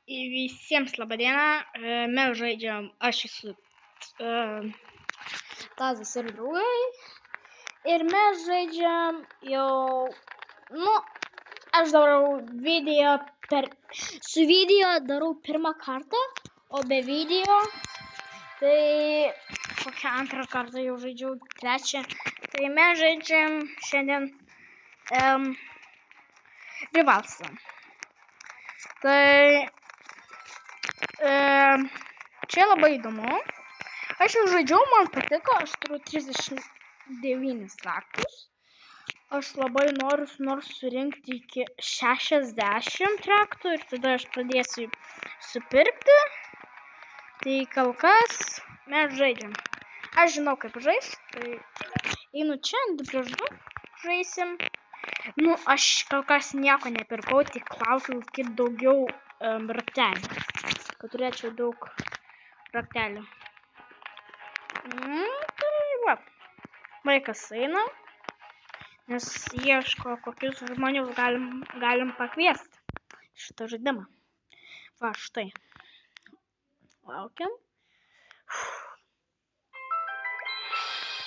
Visiems laba diena, mes žaidžiam, aš esu Tazas ir draugai ir mes žaidžiam jau, aš darau video, su video darau pirmą kartą, o be video, tai kokią antrą kartą jau žaidžiau, trečią, tai mes žaidžiam šiandien rivalsą. Tai čia labai įdomu. Aš jau žaidžiau, man patiko, aš turiu 39 raktus. Aš labai noriu surinkti iki 60 raktų ir tada aš pradėsiu supirkti. Tai kol kas mes žaidžiam. Aš žinau, kaip žais, tai einu čia, 2 prieš 2 žaisim. Aš kol kas nieko nepirkau, tik laukiu kiek daugiau raktelių, kad turėčiau daug raktelių. Tai va, vaikas eina, nes ieško, kokius žmonius galim pakviesti šitą žaidimą. Va, štai. Laukiam.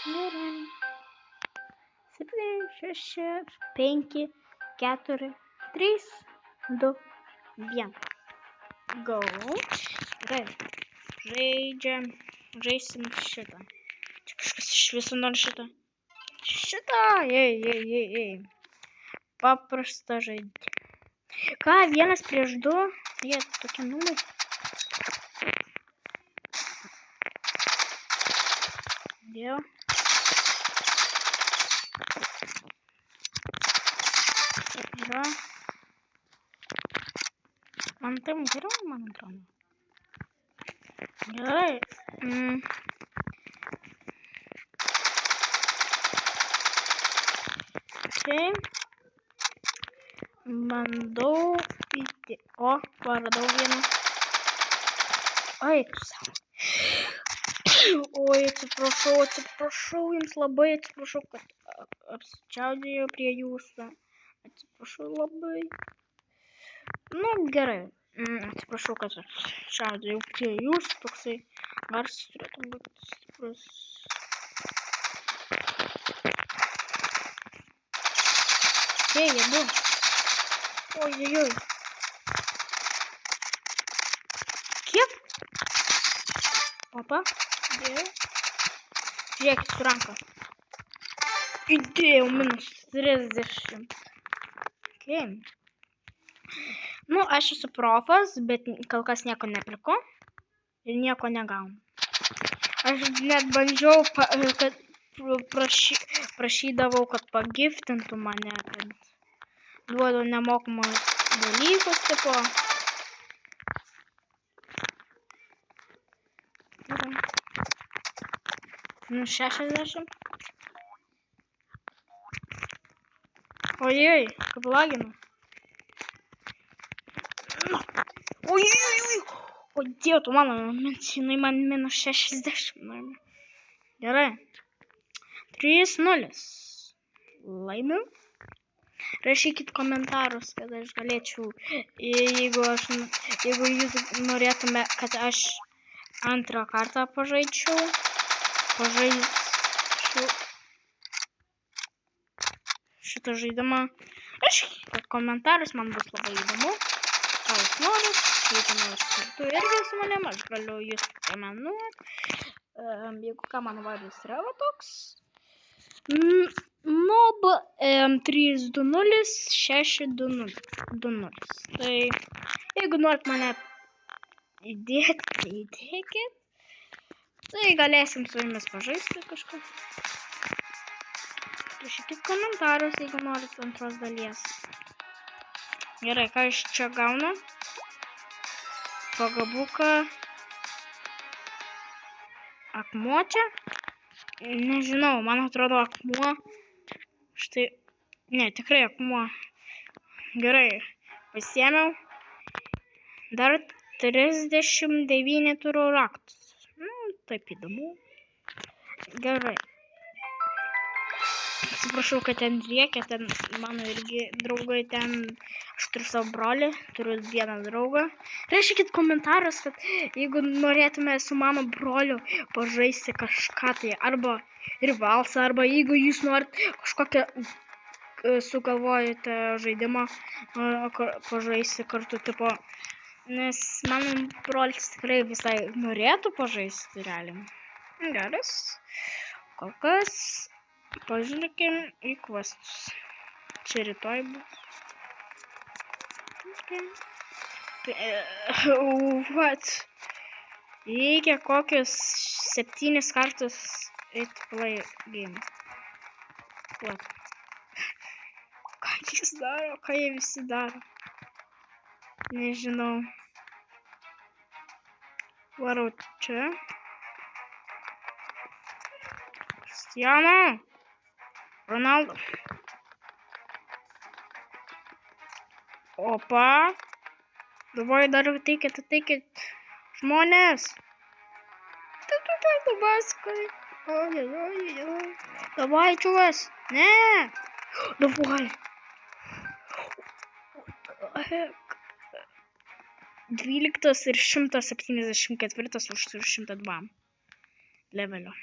Gerai. 7, 6, 5, 4, 3, 2, 1. Go. Gerai. Žaisim šitą. Čia kažkas iš viso nori šitą. Šitą. Ei. Paprasta žaidimą. Ką, 1 prieš 2? Jie tokie numai. Dėl. Yra. Man tam geriau, man atrodo. Gerai. Okay. Bandau įti. O, paradau vieną. Oi, tu savo. Oi, atsiprašau, jums labai atsiprašau, kad apsičiaudėjau prie jūsų. Atsiprašau labai. Gerai. Atsiprašau, kad apsičiaudėjau prie jūsų. Toksai garsas turėtų būti stiprus. Jėdu. Oi. Kiek? Opa. Dėjau. Žiūrėkit su ranka. Įdėjau -30. Okay. Aš esu profas, bet kol kas nieko nepirku ir nieko negaunu. Aš net bandžiau, kad prašydavau, kad pagiftintų mane, kad duodu nemokamus dalykus, tipo. 60. Ojej, kaip laginu. Ojej. O Dieve, tu mano, jinai man -60. Gerai. 3-0. Laimiu. Rašykit komentarus, kad aš galėčiau, jeigu jūs norėtume, kad aš antrą kartą pažaidžiau šitą žaidimą. Rašykit komentarus, man bus labai įdomu. Ką jūs norit, jeigu norit kartu irgi su manim, aš galiu jūs pamenuoti. Jeigu ką, mano vardas yra toks. Nob 320 620. Tai jeigu norit mane įdėkit. Tai galėsim su jumis pažaisti kažką. Rašykit komentarus, jeigu norit antros dalies. Gerai, ką iš čia gaunu? Pagabuką. Akmuo čia? Nežinau, man atrodo akmuo. Štai, ne, tikrai akmuo. Gerai, pasiėmiau. Dar 39 turiu raktus. Taip įdomu. Gerai. Atsiprašau, kad ten rėkia, ten mano irgi draugai, ten aš turiu savo brolį, turiu vieną draugą. Rašykit komentaras, kad jeigu norėtume su mano broliu pažaisti kažką tai, arba ir valsą, arba jeigu jūs norit kažkokią sugalvojate žaidimą pažaisti kartu, tipo, nes mano brolis tikrai visai norėtų pažaisti realiai. Geras, kol kas pažiūrėkim į questus. Čia rytoj bus. What? Reikia kokius 7 kartus eiti play game. What? Ką jis daro? Ką jie visi daro? Nežinau. Varau čia. Cristiano! Ronaldo. Opa. Davai dar ateikit. Žmonės. Baskai. Oi. Davai, čuvas. Ne. Davai. What the heck? 12 ir 174 už 102 levelio.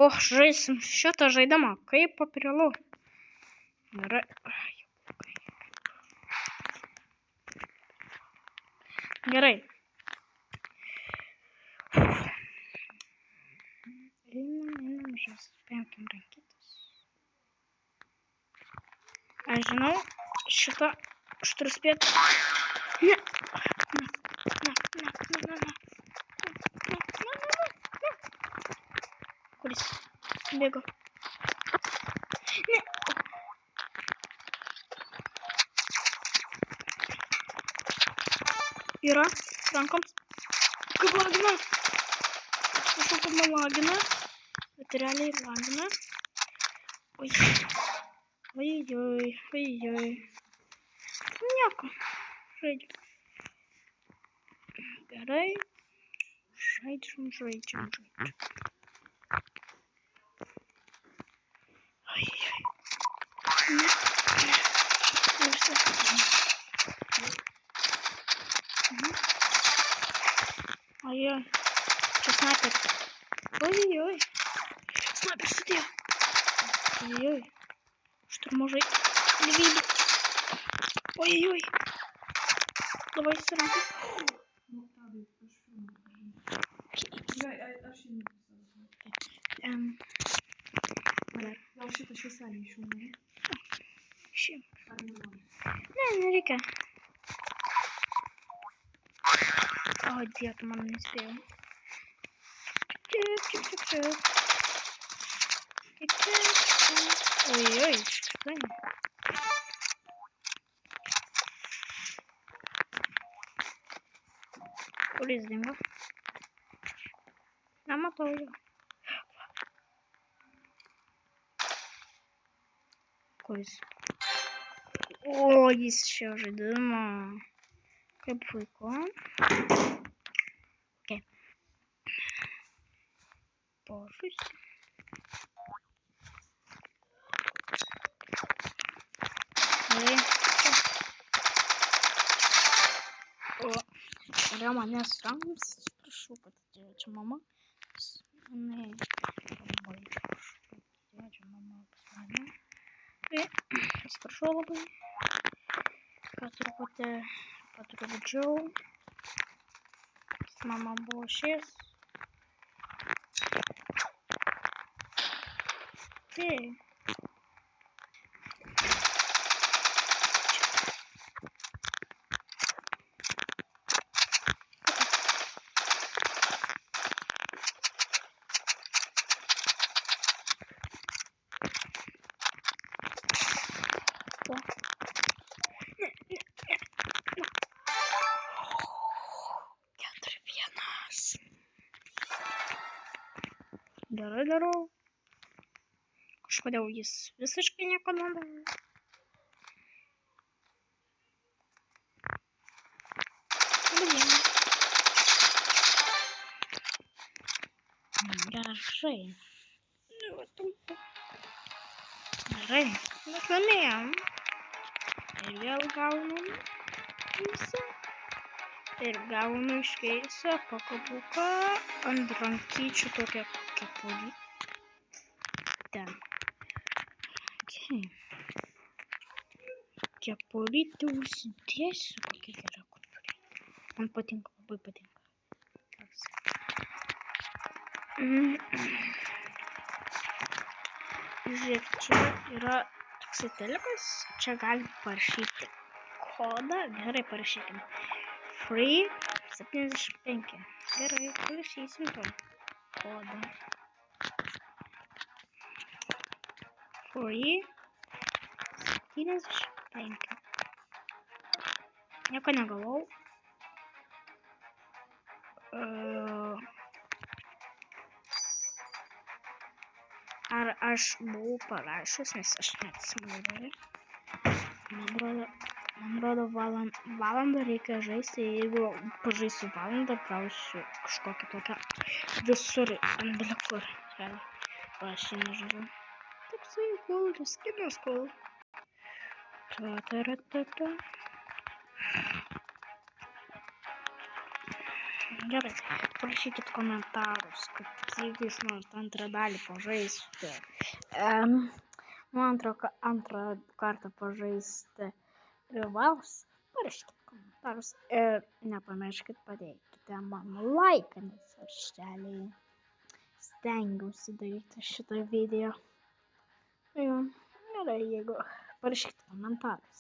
Žaisim šitą žaidimą, kaip paprielu. Gerai. Gerai. Einam, paimkim rankytes. Aš žinau, šitą aš turiu spėti. Ne. Kuris bėgo? Ne. Yra rankoms. Kaip lagina. Atsiprašau, kad man lagina. Bet realiai lagina. Oi. Nieko. Žaidžiam. Gerai. Žaidžiam. Oi. Čia sniper. Oi. Sniper sudėjo. Oi. Aš turiu mažai gyvybių. Oi. Davai surankai. Gal šitą švieselį išjungi? Ne, nereikia. O, Dieve, man nespėjau. Oi, štai. Kur jis dingo? Nematau jo. Kur jis? O, jis šio žaidimo. Kaip puiku. Ok. Pažaisiu. Gerai. O, norėjo manęs rankoms. Prašau, kad atėjo čia mama. Ne, labai prašau, kad atėjo čia mama pas mane. Atsiprašau labai. Kad truputį patrukdžiau. Mama buvo šis. Tai. Gerai darau. Kažkodėl jis visiškai nieko nedaro. Gerai. Gerai, laimėjom. Ir vėl gaunam visą. Ir gaunu iš keisio pakabuką ant rankyčių tokią kepurį. Ten. Okay. Kepurytę užsidėsiu, kokia gera kepurė. Man patinka, labai patinka. Žiūrėk, čia yra toks telikas, čia galim parašyti kodą, gerai parašykim. Free 75. Gerai, parašysim to kodą. Free 75. Nieko negavau. Ar aš buvau parašęs, nes aš neatsimenu. Man rodo, valandą reikia žaisti, jeigu pažaisiu valandą, gausiu kažkokią tokią visur, ant belekur. O aš jį nežaidžiu. Toksai cool, skinas cool. Gerai, parašykit komentarus, kad jeigu jūs norite antrą dalį pažaisti. Man antrą kartą pažaisti rivals, parašykit komentarus ir nepamirškit padėkite man laiką, nes aš realiai stengiausi daryti šitą video. Gerai, jeigu parašykit komentarus.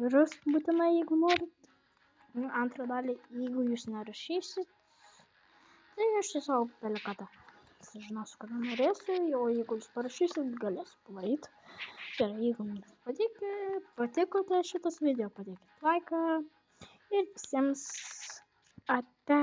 Ir jūs būtinai, jeigu norit antrą dalį, jeigu jūs nerašysit, tai aš tiesiog belikada sužinosiu, kada norėsiu, o jeigu jūs parašysit, galėsiu padaryti. Ir jeigu jums patiko šitas video, padėkit laiką ir visiems ate.